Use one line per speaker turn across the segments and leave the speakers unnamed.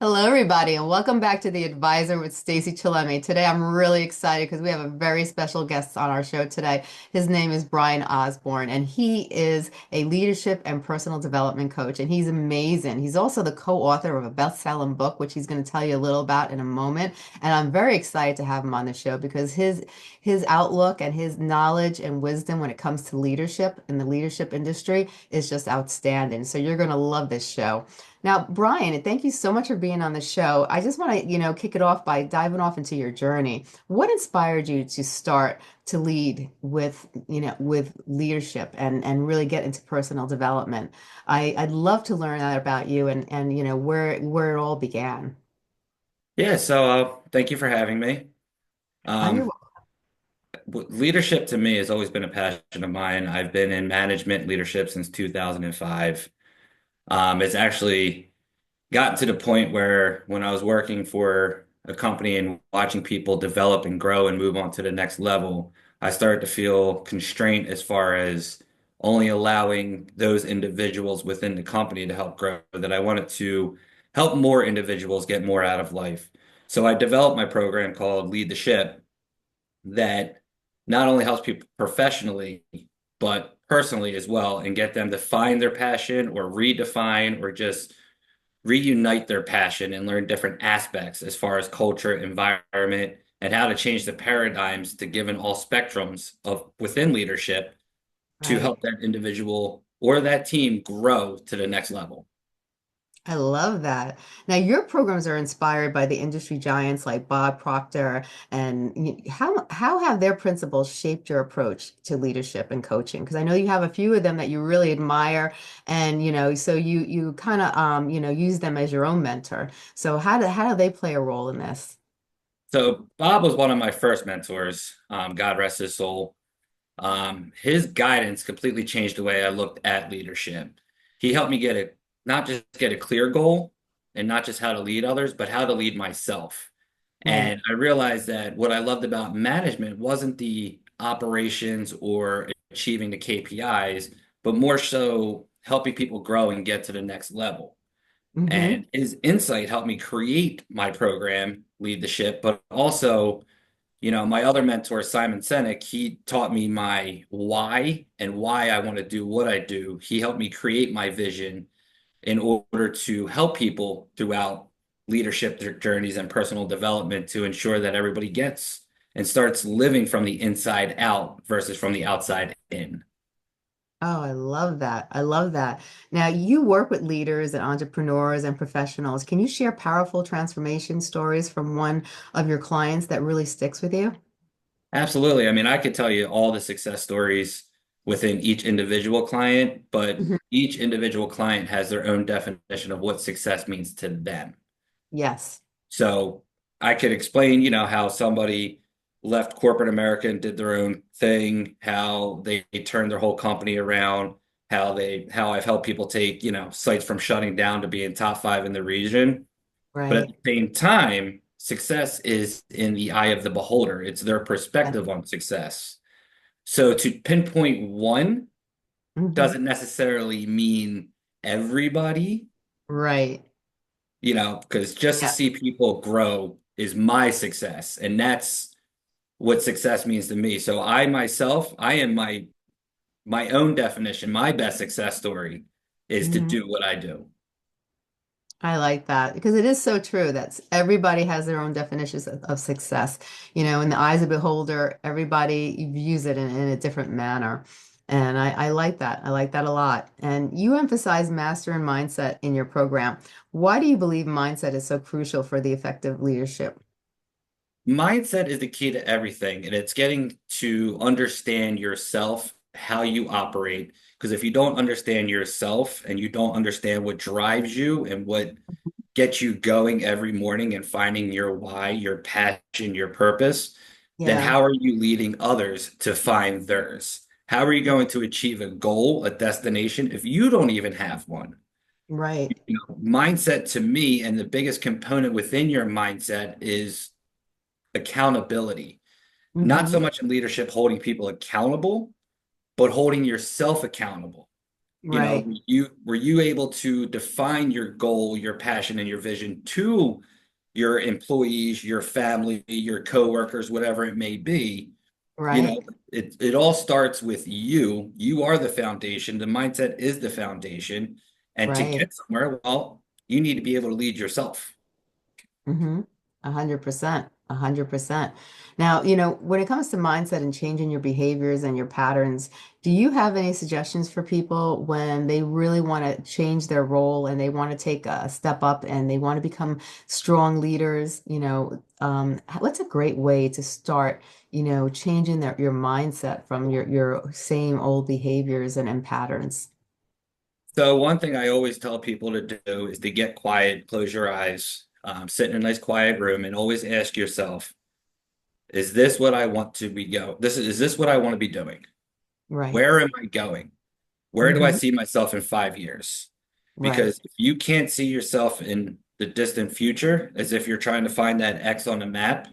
Hello, everybody, and welcome back to The Advisor with Stacey Chillemi. Today, I'm really excited because we have a very special guest on our show today. His name is Brian Osborne, and he is a leadership and personal development coach, and he's amazing. He's also the co-author of a best-selling book, which he's going to tell you a little about in a moment. And I'm very excited to have him on the show because his outlook and his knowledge and wisdom when it comes to leadership in the leadership industry is just outstanding. So you're going to love this show. Now, Brian, thank you so much for being on the show. I just want to, kick it off by diving off into your journey. What inspired you to start to lead with, with leadership and really get into personal development? I'd love to learn that about you and where it all began.
Yeah, thank you for having me.
Oh, you're
Um, Leadership to me has always been a passion of mine. I've been in management leadership since 2005. It's actually gotten to the point where when I was working for a company and watching people develop and grow and move on to the next level, I started to feel constraint as far as only allowing those individuals within the company to help grow, that I wanted to help more individuals get more out of life. So I developed my program called Lead the Ship that not only helps people professionally, but personally as well, and get them to find their passion or redefine or just reunite their passion and learn different aspects as far as culture, environment, and how to change the paradigms to given all spectrums of within leadership to
right.
help that individual or that team grow to the next level.
I love that. Now, your programs are inspired by the industry giants like Bob Proctor, and how have their principles shaped your approach to leadership and coaching? Because I know you have a few of them that you really admire, and so you kind of use them as your own mentor. So how do they play a role in this?
So Bob was one of my first mentors. God rest his soul. His guidance completely changed the way I looked at leadership. He helped me not just get a clear goal and not just how to lead others, but how to lead myself.
Right.
And I realized that what I loved about management wasn't the operations or achieving the KPIs, but more so helping people grow and get to the next level.
Mm-hmm.
And his insight helped me create my program, Lead the Ship, but also my other mentor, Simon Sinek, he taught me my why and why I want to do what I do. He helped me create my vision in order to help people throughout leadership journeys and personal development to ensure that everybody gets and starts living from the inside out versus from the outside in.
Oh, I love that. I love that. Now, you work with leaders and entrepreneurs and professionals. Can you share powerful transformation stories from one of your clients that really sticks with you?
Absolutely. I mean, I could tell you all the success stories within each individual client, but
Mhm.
each individual client has their own definition of what success means to them.
Yes.
So I could explain, how somebody left corporate America and did their own thing, how they turned their whole company around, how I've helped people take, sites from shutting down to being top five in the region. But at
Right.
the same time, success is in the eye of the beholder. It's their
Yes.
perspective on success. So to pinpoint one
Hmm.
doesn't necessarily mean everybody,
Right.
because just to
Yeah.
see people grow is my success. And that's what success means to me. So I myself, I am my own definition. My best success story is to
Hmm.
do what I do.
I like that because it is so true that everybody has their own definitions of success. In the eyes of the beholder, everybody views it in a different manner. And I like that. I like that a lot. And you emphasize master and mindset in your program. Why do you believe mindset is so crucial for the effective leadership?
Mindset is the key to everything, and it's getting to understand yourself, how you operate. Because if you don't understand yourself and you don't understand what drives you and what gets you going every morning and finding your why, your passion, your purpose, then
Yeah,
how are you leading others to find theirs? How are you going to achieve a goal, a destination, if you don't even have one?
right.
Mindset to me, and the biggest component within your mindset is accountability. Not so
Hmm.
much in leadership holding people accountable, but holding yourself accountable.
Right.
Were you able to define your goal, your passion, and your vision to your employees, your family, your coworkers, whatever it may be? You
Right.
know, it all starts with you. You are the foundation. The mindset is the foundation. And to
Right.
get somewhere, well, you need to be able to lead yourself.
Mm-hmm. 100%. 100%. Now, when it comes to mindset and changing your behaviors and your patterns, do you have any suggestions for people when they really want to change their role and they want to take a step up and they want to become strong leaders? What's a great way to start, changing your mindset from your same old behaviors and patterns?
So one thing I always tell people to do is to get quiet, close your eyes, sit in a nice quiet room, and always ask yourself, is this what I want to be go? Is this what I want to be doing?
Right.
Where am I going? Where do I
Mm-hmm.
see myself in 5 years?
Right.
Because if you can't see yourself in the distant future, as if you're trying to find that X on the map,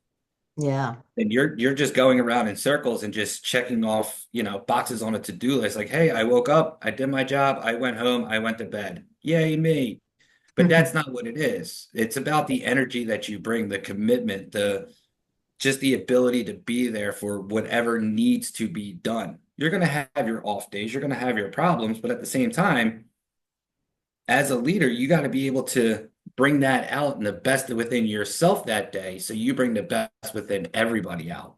Yeah.
then you're just going around in circles and just checking off, boxes on a to-do list. Like, hey, I woke up, I did my job, I went home, I went to bed. Yay, me. But that's not what it is. It's about the energy that you bring, the commitment, the just the ability to be there for whatever needs to be done. You're going to have your off days, you're going to have your problems, but at the same time, as a leader, you got to be able to bring that out and the best within yourself that day. So you bring the best within everybody out.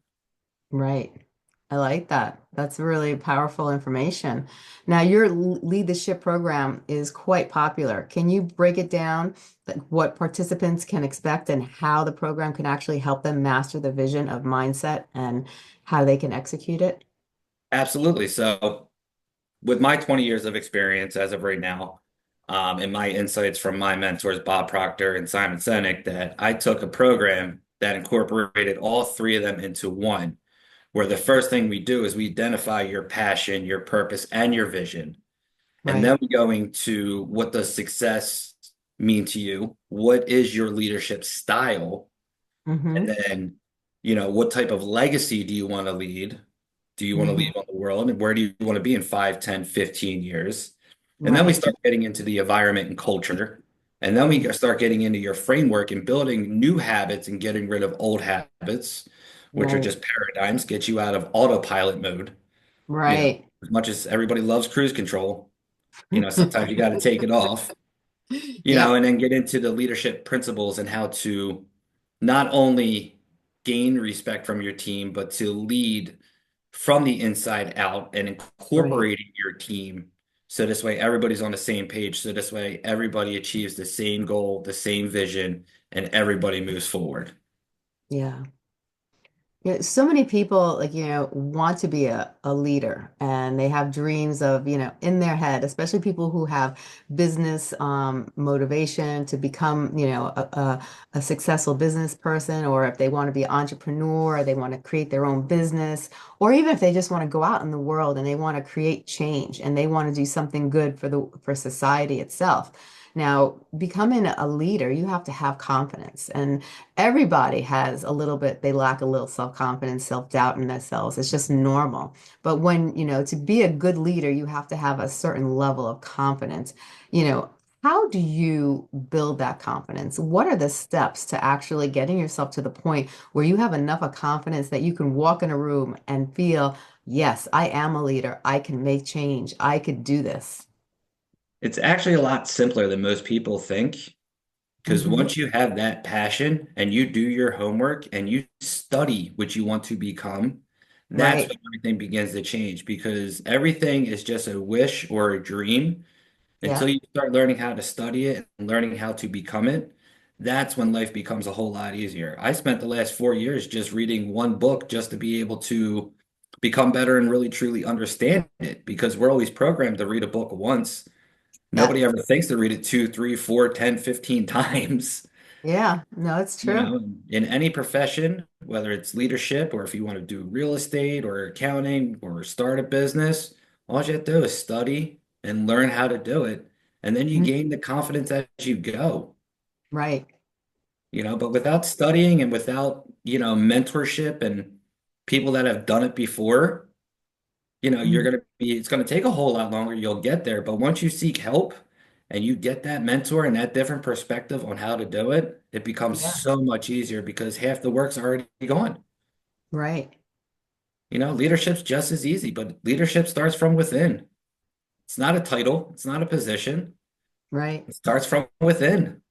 Right. I like that. That's really powerful information. Now, your Lead the Ship program is quite popular. Can you break it down, like what participants can expect and how the program can actually help them master the vision of mindset and how they can execute it?
Absolutely. So, with my 20 years of experience as of right now, and my insights from my mentors, Bob Proctor and Simon Sinek, that I took a program that incorporated all three of them into one, where the first thing we do is we identify your passion, your purpose, and your vision. And then
Right.
we go into what does success mean to you? What is your leadership style? And
Mm-hmm.
then, what type of legacy do you want to lead? Do you want to leave
Mm-hmm.
on the world? And where do you want to be in 5, 10, 15 years? And then we
Right.
start getting into the environment and culture. And then we start getting into your framework and building new habits and getting rid of old habits, which are
Right.
just paradigms, get you out of autopilot mode.
Right.
As much as everybody loves cruise control, sometimes you got to take it off,
Yep.
and then get into the leadership principles and how to not only gain respect from your team, but to lead from the inside out and
Right.
incorporating your team. So this way everybody's on the same page. So this way everybody achieves the same goal, the same vision, and everybody moves forward.
Yeah. So many people want to be a leader and they have dreams of, in their head, especially people who have business motivation to become, a successful business person, or if they want to be an entrepreneur, or they want to create their own business, or even if they just want to go out in the world and they want to create change and they want to do something good for society itself. Now, becoming a leader, you have to have confidence. And everybody has a little bit, they lack a little self-confidence, self-doubt in themselves. It's just normal. But when, to be a good leader, you have to have a certain level of confidence. You know, how do you build that confidence? What are the steps to actually getting yourself to the point where you have enough of confidence that you can walk in a room and feel, yes, I am a leader. I can make change. I could do this.
It's actually a lot simpler than most people think. Because
Hmm.
once you have that passion and you do your homework and you study what you want to become, that's
Right.
when everything begins to change. Because everything is just a wish or a dream until
Yeah.
you start learning how to study it and learning how to become it. That's when life becomes a whole lot easier. I spent the last 4 years just reading one book just to be able to become better and really truly understand it because we're always programmed to read a book once.
Yeah.
Nobody ever thinks to read it 2, 3, 4, 10, 15 times.
Yeah. No, it's true.
In any profession, whether it's leadership or if you want to do real estate or accounting or start a business, all you have to do is study and learn how to do it. And then you
Mhm.
gain the confidence as you go,
Right.
but without studying and without, mentorship and people that have done it before, you're going to be, it's going to take a whole lot longer. You'll get there. But once you seek help and you get that mentor and that different perspective on how to do it, it becomes
Yeah,
so much easier because half the work's already gone.
right,
Leadership's just as easy, but leadership starts from within. It's not a title, it's not a position.
right.
It starts from within.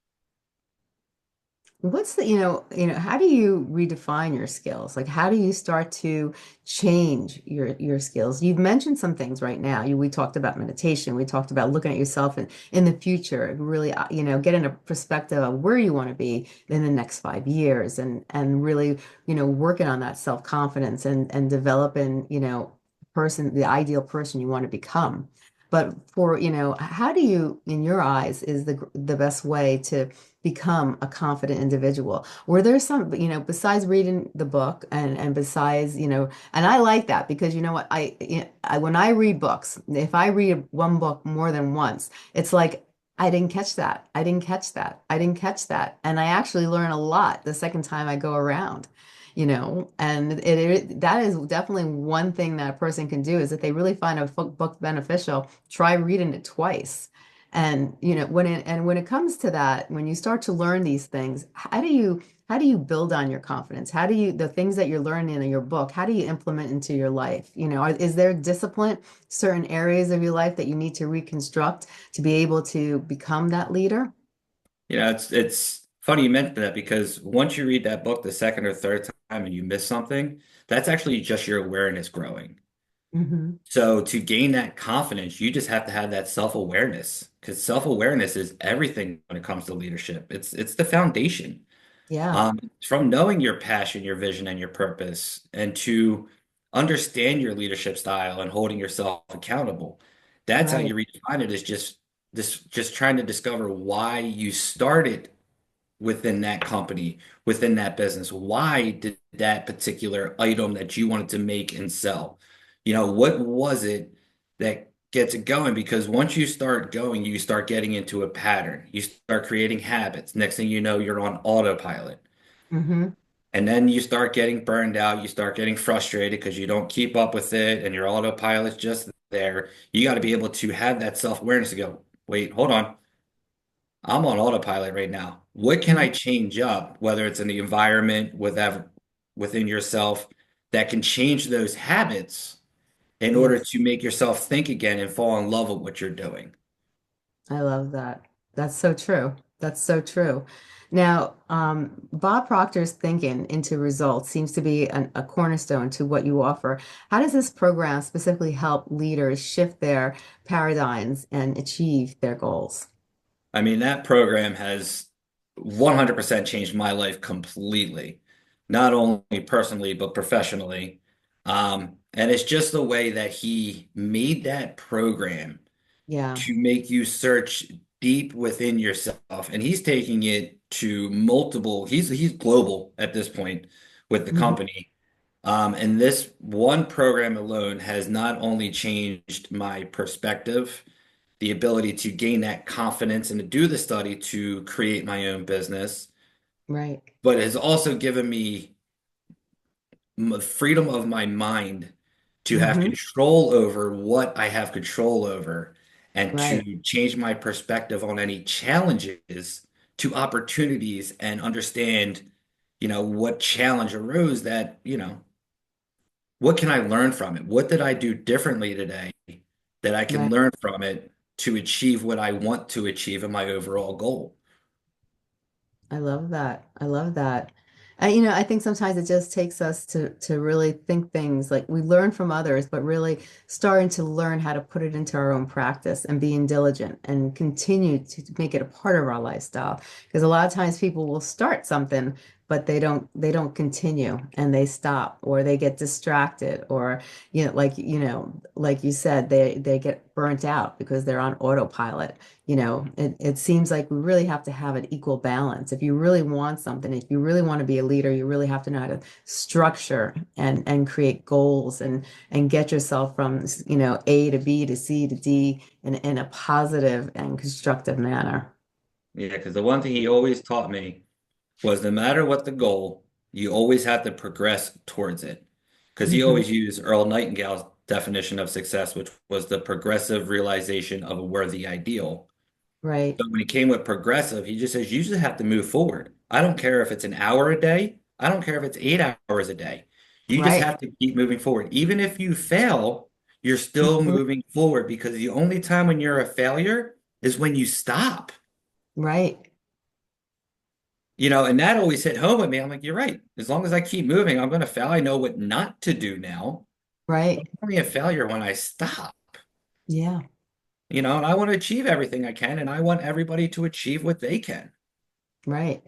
What's the, how do you redefine your skills? Like, how do you start to change your skills? You've mentioned some things right now. We talked about meditation. We talked about looking at yourself in the future, really, getting a perspective of where you want to be in the next 5 years, and really, working on that self-confidence and developing, the ideal person you want to become. But for, how do you, in your eyes, is the best way to become a confident individual? Were there some, besides reading the book and besides, and I like that because you know what, when I read books, if I read one book more than once, it's like I didn't catch that. I didn't catch that. I didn't catch that. And I actually learn a lot the second time I go around. And that is definitely one thing that a person can do is if they really find a book beneficial, try reading it twice. And when it comes to that, when you start to learn these things, how do you build on your confidence? How do you the things that you're learning in your book, how do you implement into your life? Is there discipline, certain areas of your life that you need to reconstruct to be able to become that leader?
It's funny you mentioned that because once you read that book the second or third time and you miss something, that's actually just your awareness growing.
Hmm.
So to gain that confidence, you just have to have that self-awareness because self-awareness is everything when it comes to leadership. It's the foundation.
Yeah,
From knowing your passion, your vision, and your purpose, and to understand your leadership style and holding yourself accountable. That's how
right.
you redefine it, is just trying to discover why you started within that company, within that business. Why did that particular item that you wanted to make and sell? What was it that gets it going? Because once you start going, you start getting into a pattern. You start creating habits. Next thing you know, you're on autopilot.
Hmm.
And then you start getting burned out. You start getting frustrated because you don't keep up with it and your autopilot's just there. You got to be able to have that self-awareness to go, wait, hold on. I'm on autopilot right now. What can I change up, whether it's in the environment, within yourself, that can change those habits in order
Yes.
to make yourself think again and fall in love with what you're doing?
I love that. That's so true. That's so true. Now, Bob Proctor's thinking into results seems to be a cornerstone to what you offer. How does this program specifically help leaders shift their paradigms and achieve their goals?
I mean, that program has 100% changed my life completely, not only personally, but professionally. And it's just the way that he made that program
Yeah.
to make you search deep within yourself. And he's taking it to multiple, he's global at this point with the
Hmm.
company. And this one program alone has not only changed my perspective, the ability to gain that confidence and to do the study to create my own business,
Right.
but it has also given me freedom of my mind to have
Hmm.
control over what I have control over and
Right.
to change my perspective on any challenges to opportunities and understand, what challenge arose that, what can I learn from it? What did I do differently today that I can
Right.
learn from it to achieve what I want to achieve in my overall goal?
I love that. I love that. I think sometimes it just takes us to really think things like we learn from others, but really starting to learn how to put it into our own practice and being diligent and continue to make it a part of our lifestyle. Because a lot of times people will start something, but they don't continue and they stop or they get distracted or like you said, they get burnt out because they're on autopilot. It seems like we really have to have an equal balance. If you really want something, if you really want to be a leader, you really have to know how to structure and create goals and get yourself from, A to B to C to D in a positive and constructive manner.
Yeah, because the one thing he always taught me was no matter what the goal, you always have to progress towards it. Because he
Hmm.
always used Earl Nightingale's definition of success, which was the progressive realization of a worthy ideal.
Right.
So when he came with progressive, he just says you just have to move forward. I don't care if it's an hour a day. I don't care if it's 8 hours a day. You just
Right.
have to keep moving forward. Even if you fail, you're still
Mhm.
moving forward because the only time when you're a failure is when you stop.
Right.
And that always hit home with me. I'm like, you're right. As long as I keep moving, I'm going to fail. I know what not to do now. I'm
Right.
only a failure when I stop.
Yeah.
And I want to achieve everything I can, and I want everybody to achieve what they can.
Right.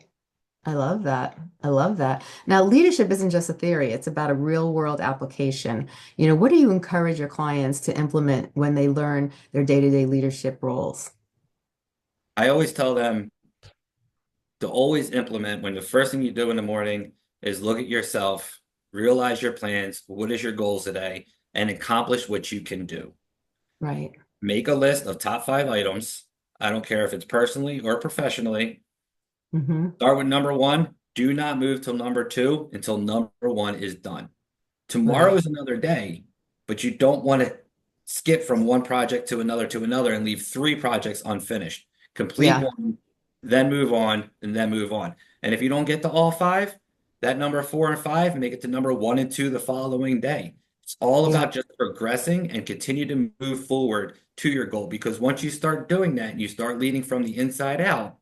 I love that. I love that. Now, leadership isn't just a theory, it's about a real world application. What do you encourage your clients to implement when they learn their day-to-day leadership roles?
I always tell them to always implement when the first thing you do in the morning is look at yourself, realize your plans, what is your goals today, and accomplish what you can do.
Right.
Make a list of top 5 items. I don't care if it's personally or professionally.
Hmm.
Start with number one. Do not move till number two until number one is done. Tomorrow
Right.
is another day, but you don't want to skip from one project to another and leave 3 projects unfinished. Complete
Yeah.
one, then move on, and then move on. And if you don't get to all 5, that number 4 and 5, make it to number 1 and 2 the following day. It's all
Yeah.
about just progressing and continue to move forward to your goal. Because once you start doing that and you start leading from the inside out,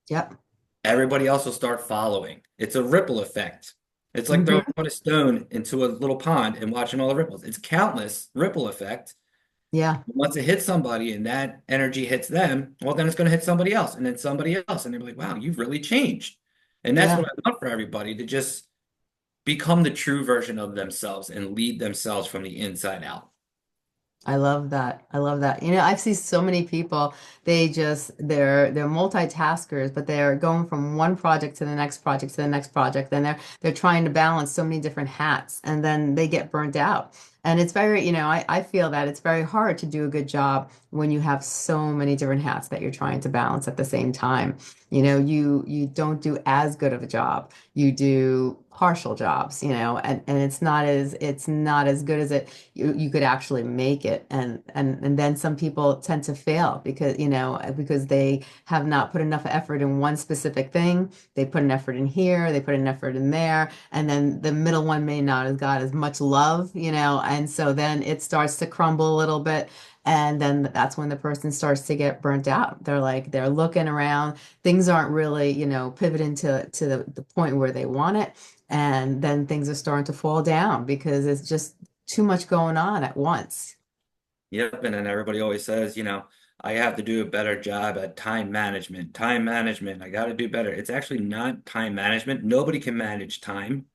Yep.
everybody else will start following. It's a ripple effect. It's like throwing
Hmm.
a stone into a little pond and watching all the ripples. It's countless ripple effect.
Yeah.
Once it hits somebody and that energy hits them, well, then it's going to hit somebody else and then somebody else. And they're like, wow, you've really changed. And that's what
Yeah.
I want for everybody to just become the true version of themselves and lead themselves from the inside out.
I love that. I love that. I've seen so many people, they're multitaskers, but they're going from one project to the next project to the next project. And they're trying to balance so many different hats and then they get burnt out. And it's very, I feel that it's very hard to do a good job when you have so many different hats that you're trying to balance at the same time. You don't do as good of a job. You do partial jobs, and it's not as good as you could actually make it. And then some people tend to fail because they have not put enough effort in one specific thing. They put an effort in here, they put an effort in there, and then the middle one may not have got as much love, and so then it starts to crumble a little bit. And then that's when the person starts to get burnt out. They're looking around, things aren't really, pivoting to the point where they want it. And then things are starting to fall down because it's just too much going on at once.
Yep. And then everybody always says, I have to do a better job at time management. Time management. I got to do better. It's actually not time management. Nobody can manage time.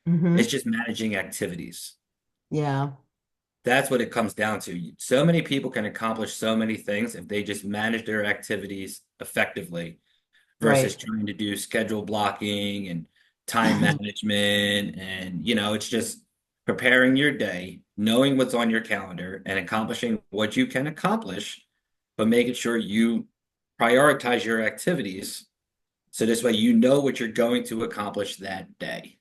It's
Hmm.
just managing activities.
Yeah.
That's what it comes down to. So many people can accomplish so many things if they just manage their activities effectively versus
Right.
trying to do schedule blocking and time management. And, it's just preparing your day, knowing what's on your calendar, and accomplishing what you can accomplish, but making sure you prioritize your activities. So this way you know what you're going to accomplish that day.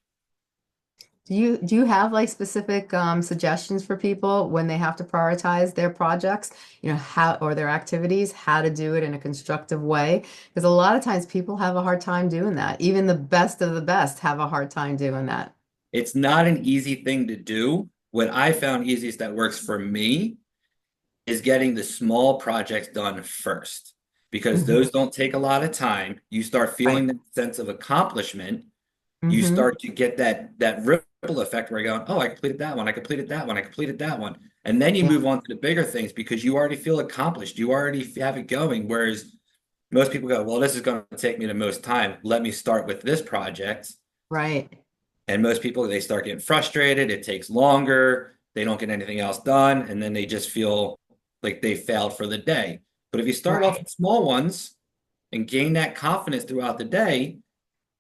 Do you have like specific suggestions for people when they have to prioritize their projects, how or their activities, how to do it in a constructive way? Because a lot of times people have a hard time doing that. Even the best of the best have a hard time doing that.
It's not an easy thing to do. What I found easiest that works for me is getting the small projects done first because
Hmm.
those don't take a lot of time. You start feeling
Right.
that sense of accomplishment. You
Hmm.
start to get that ripple effect where you're going, oh, I completed that one, I completed that one, I completed that one. And then you
Yeah.
move on to the bigger things because you already feel accomplished. You already have it going. Whereas most people go, well, this is going to take me the most time. Let me start with this project.
Right.
And most people, they start getting frustrated. It takes longer. They don't get anything else done. And then they just feel like they failed for the day. But if you start off
Right.
with small ones and gain that confidence throughout the day,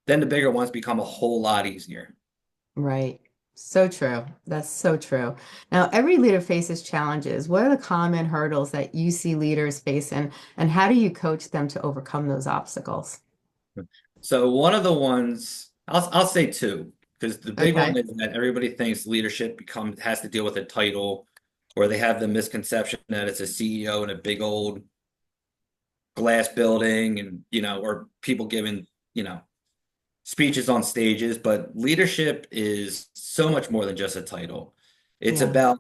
then the bigger ones become a whole lot easier.
Right. So true. That's so true. Now, every leader faces challenges. What are the common hurdles that you see leaders face, and how do you coach them to overcome those obstacles?
So one of the ones, I'll say two, because the big one
Okay.
is that everybody thinks leadership has to deal with a title or they have the misconception that it's a CEO in a big old glass building and, or people giving, speeches on stages, but leadership is so much more than just a title. It's
Yeah.
about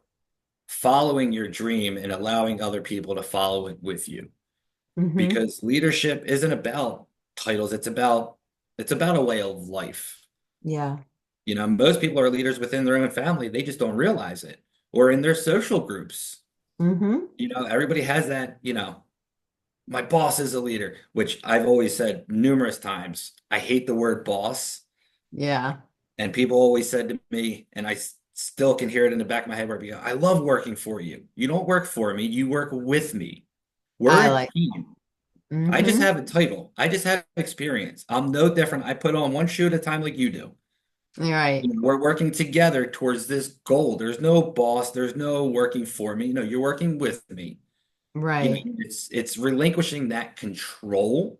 following your dream and allowing other people to follow it with you.
Mm-hmm.
Because leadership isn't about titles, it's about a way of life.
Yeah.
Most people are leaders within their own family, they just don't realize it. Or in their social groups.
Mm-hmm.
Everybody has that, my boss is a leader, which I've always said numerous times. I hate the word boss.
Yeah.
And people always said to me, and still can hear it in the back of my head where I go, I love working for you. You don't work for me, you work with me. We're
I
a
like.
team. I just
Mm-hmm.
have a title. I just have experience. I'm no different. I put on one shoe at a time like you do.
You're right.
We're working together towards this goal. There's no boss. There's no working for me. You're working with me.
Right.
It's relinquishing that control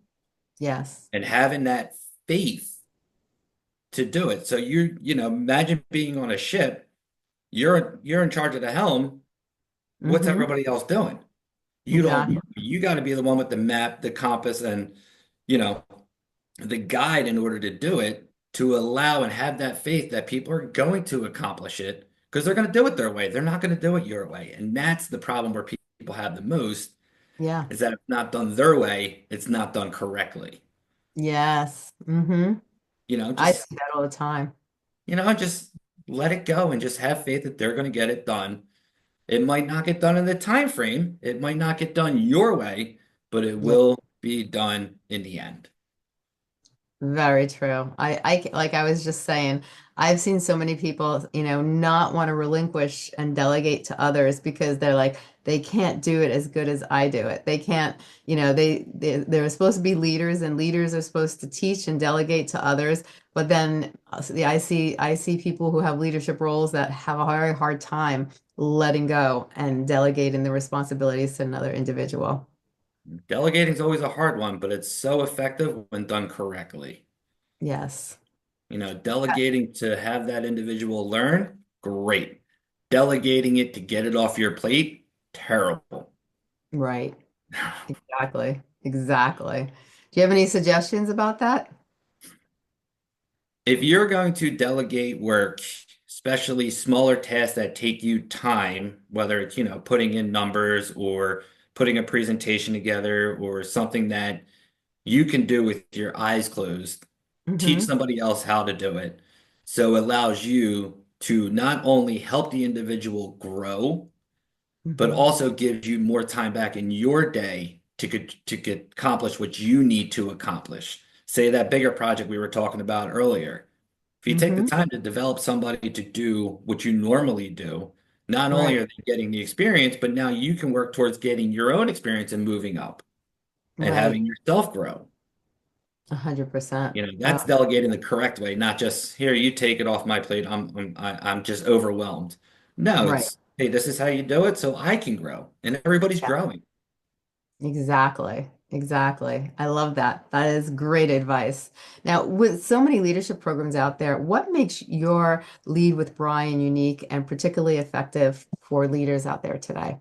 Yes.
and having that faith to do it. So imagine being on a ship. You're in charge of the helm. What's
Mm-hmm.
everybody else doing? You don't.
Exactly.
You got to be the one with the map, the compass, and you know the guide in order to do it, to allow and have that faith that people are going to accomplish it because they're going to do it their way. They're not going to do it your way. And that's the problem where people have the most
Yeah.
is that it's not done their way, it's not done correctly.
Yes. Mm-hmm.
You know,
I
just,
see that all the time.
just let it go and just have faith that they're going to get it done. It might not get done in the time frame. It might not get done your way, but it
Yeah.
will be done in the end.
Very true. Like I was just saying, I've seen so many people, not want to relinquish and delegate to others because they're like, they can't do it as good as I do it. They can't, they're supposed to be leaders and leaders are supposed to teach and delegate to others. But then yeah, I see people who have leadership roles that have a very hard time letting go and delegating the responsibilities to another individual.
Delegating is always a hard one, but it's so effective when done correctly.
Yes.
Delegating to have that individual learn, great. Delegating it to get it off your plate, terrible.
Right. Exactly. Exactly. Do you have any suggestions about that?
If you're going to delegate work, especially smaller tasks that take you time, whether it's, putting in numbers or putting a presentation together or something that you can do with your eyes closed, teach
Mm-hmm.
somebody else how to do it. So it allows you to not only help the individual grow, but
Mm-hmm.
also gives you more time back in your day to accomplish what you need to accomplish. Say that bigger project we were talking about earlier. If you take the
Mm-hmm.
time to develop somebody to do what you normally do, not only
Right.
are they getting the experience, but now you can work towards getting your own experience and moving up and
Right.
having yourself grow.
100%.
That's delegating the correct way, not just here, you take it off my plate. I'm just overwhelmed. No,
Right.
it's hey, this is how you do it, so I can grow, and everybody's
Yeah.
growing.
Exactly. Exactly. I love that. That is great advice. Now, with so many leadership programs out there, what makes your Lead with Brian unique and particularly effective for leaders out there today?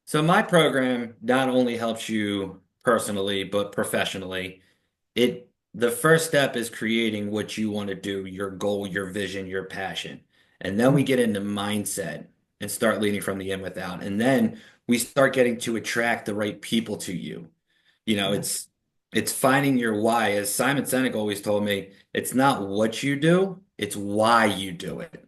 So my program not only helps you personally, but professionally. The first step is creating what you want to do, your goal, your vision, your passion. And then we get into mindset and start leading from the in without. And then we start getting to attract the right people to you. You know,
Yeah.
it's finding your why. As Simon Sinek always told me, it's not what you do, it's why you do it.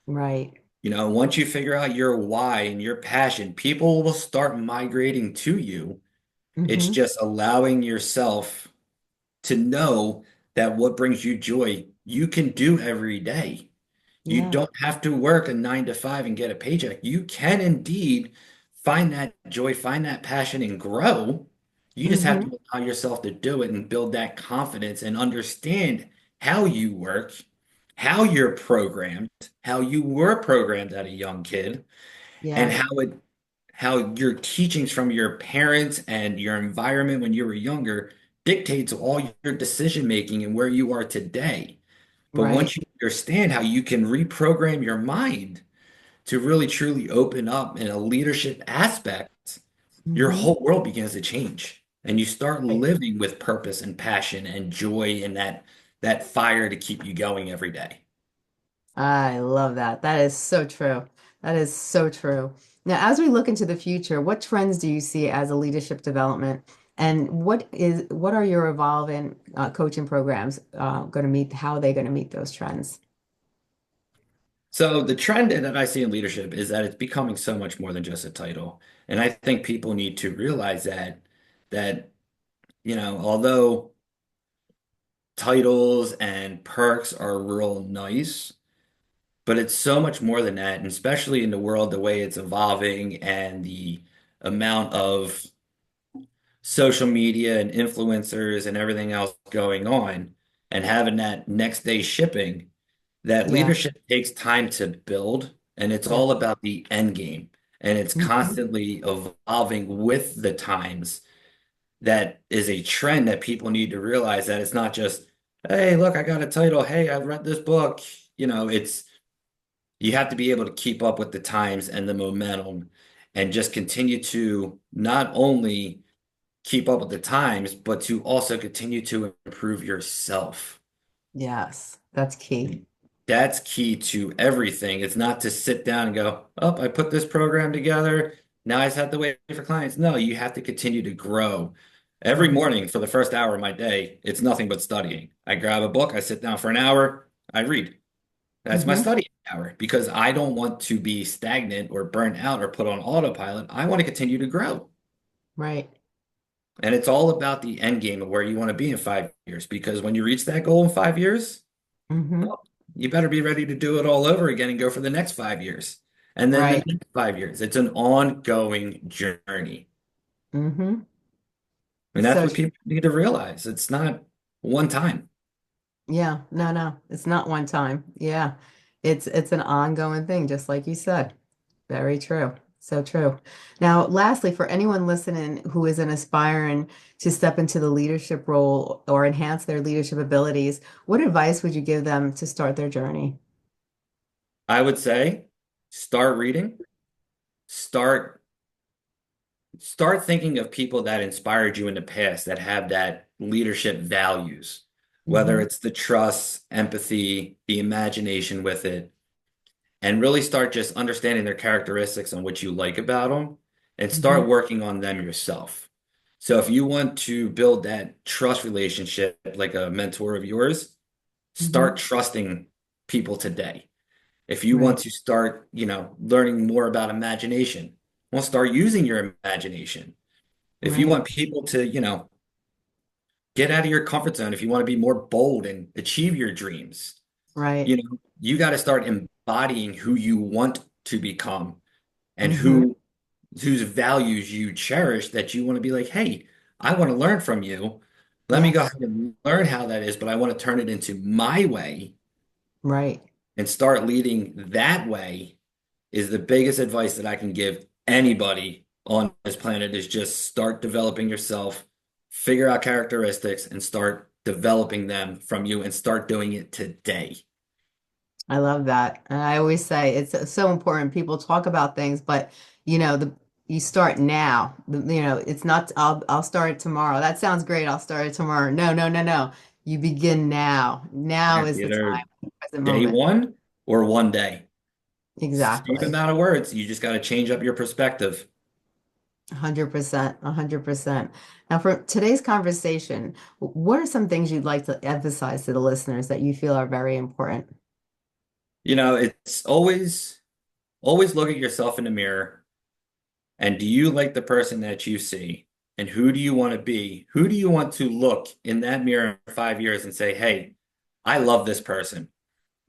Right.
Once you figure out your why and your passion, people will start migrating to you. It's
Mm-hmm.
just allowing yourself to know that what brings you joy, you can do every day. You
Yeah.
don't have to work a 9 to 5 and get a paycheck. You can indeed find that joy, find that passion, and grow. You just have
Mm-hmm.
to allow yourself to do it and build that confidence and understand how you work, how you're programmed, how you were programmed at a young kid, and
Yeah.
how your teachings from your parents and your environment when you were younger dictates all your decision making and where you are today. But once
Right.
you understand how you can reprogram your mind to really truly open up in a leadership aspect, your
Hmm.
whole world begins to change. And you start living with purpose and passion and joy and that fire to keep you going every day.
I love that. That is so true. That is so true. Now, as we look into the future, what trends do you see as a leadership development? And what are your evolving coaching programs going to meet? How are they going to meet those trends?
So the trend that I see in leadership is that it's becoming so much more than just a title. And I think people need to realize that, although titles and perks are real nice, but it's so much more than that. And especially in the world, the way it's evolving and the amount of social media and influencers and everything else going on and having that next day shipping, that
Yeah,
leadership takes time to build and it's
yeah.
all about the end game and it's
Mhm.
constantly evolving with the times. That is a trend that people need to realize that it's not just, hey, look, I got a title. Hey, I read this book. It's you have to be able to keep up with the times and the momentum and just continue to not only keep up with the times, but to also continue to improve yourself.
Yes, that's key.
That's key to everything. It's not to sit down and go, oh, I put this program together. Now I just have to wait for clients. No, you have to continue to grow. Every
Mhm.
morning for the first hour of my day, it's nothing but studying. I grab a book, I sit down for an hour, I read. That's my
Hmm.
study hour because I don't want to be stagnant or burnt out or put on autopilot. I want to continue to grow.
Right.
And it's all about the end game of where you want to be in 5 years. Because when you reach that goal in 5 years,
Hmm.
well, you better be ready to do it all over again and go for the next 5 years. And then the
Right.
next 5 years. It's an ongoing journey.
Hmm.
And that's
So
what people need to realize. It's not one time.
yeah, no, no, it's not one time. Yeah. It's an ongoing thing, just like you said. Very true. So true. Now, lastly, for anyone listening who is an aspiring to step into the leadership role or enhance their leadership abilities, what advice would you give them to start their journey?
I would say start reading, start start thinking of people that inspired you in the past that have that leadership values, whether
Hmm.
it's the trust, empathy, the imagination with it, and really start just understanding their characteristics and what you like about them and
Hmm.
start working on them yourself. So if you want to build that trust relationship like a mentor of yours, start
Hmm.
trusting people today. If you want
Right.
to start, learning more about imagination, well, start using your imagination. If you
Right.
want people to, get out of your comfort zone, if you want to be more bold and achieve your dreams,
Right.
you got to start embodying who you want to become and
Hmm.
whose values you cherish that you want to be like, hey, I want to learn from you. Let me go
Yes.
ahead and learn how that is, but I want to turn it into my way
Right.
and start leading that way is the biggest advice that I can give anybody on this planet is just start developing yourself, figure out characteristics, and start developing them from you and start doing it today.
I love that. And I always say it's so important. People talk about things, but the you start now. It's not I'll start it tomorrow. That sounds great. I'll start it tomorrow. No, no, no, no. You begin now. Now
Yeah,
is the
either
time, present
day
moment.
one or one day. Same
Exactly.
amount of words. You just got to change up your perspective.
100%, 100%. Now, for today's conversation, what are some things you'd like to emphasize to the listeners that you feel are very important?
It's always look at yourself in the mirror and do you like the person that you see? And who do you want to be? Who do you want to look in that mirror in 5 years and say, hey, I love this person.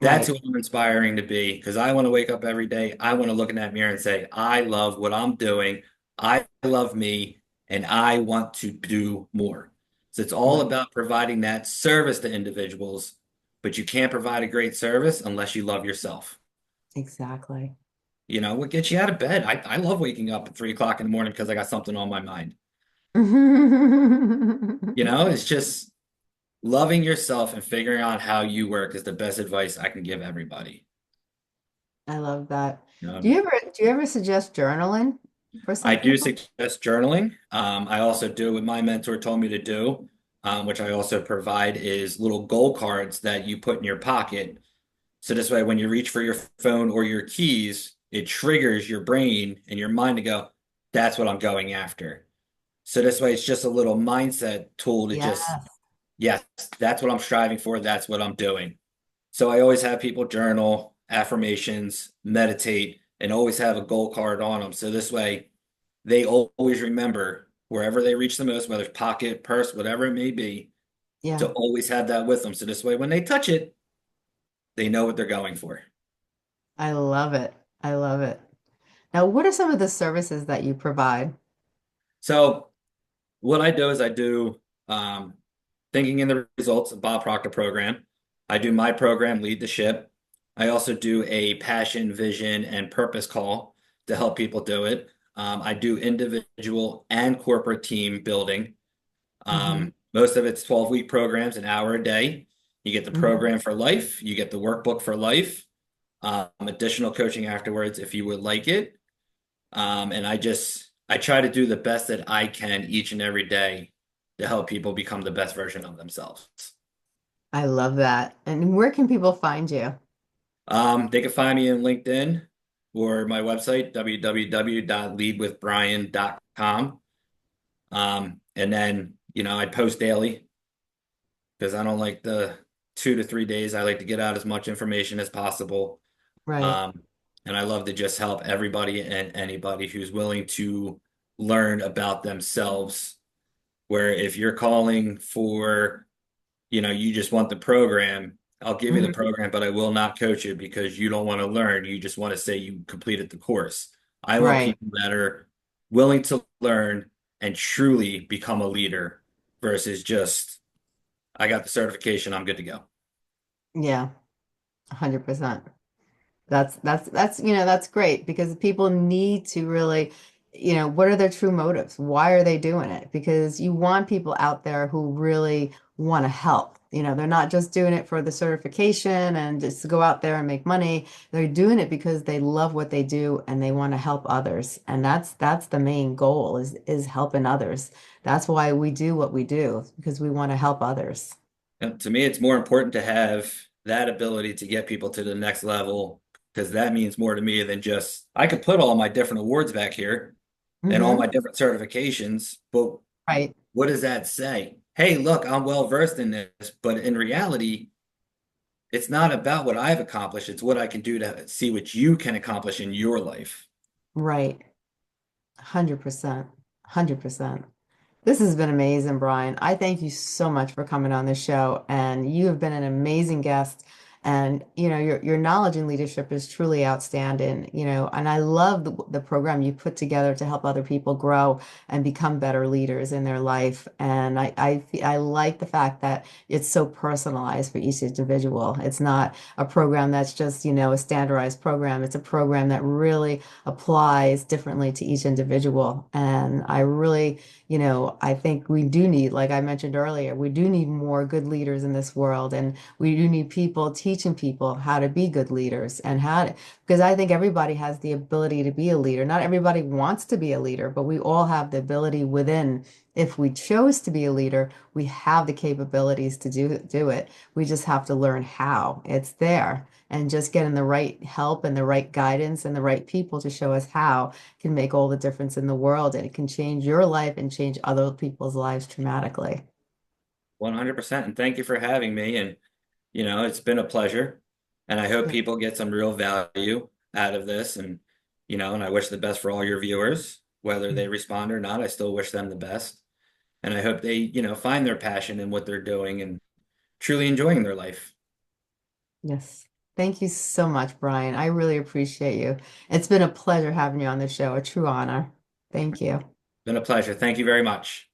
That's
Right.
who I'm inspiring to be because I want to wake up every day. I want to look in that mirror and say, I love what I'm doing. I love me and I want to do more. So it's all
Right.
about providing that service to individuals, but you can't provide a great service unless you love yourself.
Exactly.
What gets you out of bed? I love waking up at 3 o'clock in the morning because I got something on my mind. It's just loving yourself and figuring out how you work is the best advice I can give everybody.
I love that.
Um,
Do you ever suggest journaling for
I
some
do
people?
suggest journaling. I also do what my mentor told me to do, which I also provide is little goal cards that you put in your pocket. So this way, when you reach for your phone or your keys, it triggers your brain and your mind to go, that's what I'm going after. So this way, it's just a little mindset tool to
Yeah.
just, yes, that's what I'm striving for. That's what I'm doing. So I always have people journal, affirmations, meditate, and always have a goal card on them. So this way, they always remember wherever they reach the most, whether it's pocket, purse, whatever it may be, to
Yeah.
always have that with them. So this way, when they touch it, they know what they're going for.
I love it. I love it. Now, what are some of the services that you provide?
So what I do is I do um, thinking in the results of Bob Proctor program. I do my program, Lead the Ship. I also do a passion, vision, and purpose call to help people do it. I do individual and corporate team building.
Hmm.
Most of it's 12-week programs, an hour a day. You get the
Hmm.
program for life. You get the workbook for life. Additional coaching afterwards if you would like it. And I try to do the best that I can each and every day to help people become the best version of themselves.
I love that. And where can people find you?
They can find me in LinkedIn or my website, www.leadwithbrian.com. And then, I post daily because I don't like the 2 to 3 days. I like to get out as much information as possible.
Right.
Um, and I love to just help everybody and anybody who's willing to learn about themselves. Where if you're calling for, you just want the program, I'll give you the
Hmm.
program, but I will not coach you because you don't want to learn. You just want to say you completed the course. I want
Right.
people that are willing to learn and truly become a leader versus just, I got the certification, I'm good to go.
Yeah, 100%. That's great because people need to really, what are their true motives? Why are they doing it? Because you want people out there who really want to help. They're not just doing it for the certification and just to go out there and make money. They're doing it because they love what they do and they want to help others. And that's the main goal is helping others. That's why we do what we do, because we want to help others.
And to me, it's more important to have that ability to get people to the next level because that means more to me than just, I could put all my different awards back here and all my
Hmm.
different certifications, but
Right.
what does that say? Hey, look, I'm well versed in this, but in reality, it's not about what I've accomplished. It's what I can do to see what you can accomplish in your life.
Right. 100%. 100%. This has been amazing, Brian. I thank you so much for coming on the show, and you have been an amazing guest. And your knowledge in leadership is truly outstanding. And I love the program you put together to help other people grow and become better leaders in their life. And I like the fact that it's so personalized for each individual. It's not a program that's just, a standardized program. It's a program that really applies differently to each individual. And I really I think we do need, like I mentioned earlier, we do need more good leaders in this world. And we do need people teaching people how to be good leaders and because I think everybody has the ability to be a leader. Not everybody wants to be a leader, but we all have the ability within. If we chose to be a leader, we have the capabilities to do it. We just have to learn how. It's there. And just getting the right help and the right guidance and the right people to show us how can make all the difference in the world, and it can change your life and change other people's lives dramatically.
100%. And thank you for having me. And, it's been a pleasure. And I hope
Yeah.
people get some real value out of this. And I wish the best for all your viewers, whether they respond or not. I still wish them the best. And I hope they, find their passion in what they're doing and truly enjoying their life.
Yes. Thank you so much, Brian. I really appreciate you. It's been a pleasure having you on the show, a true honor. Thank you.
Been a pleasure. Thank you very much.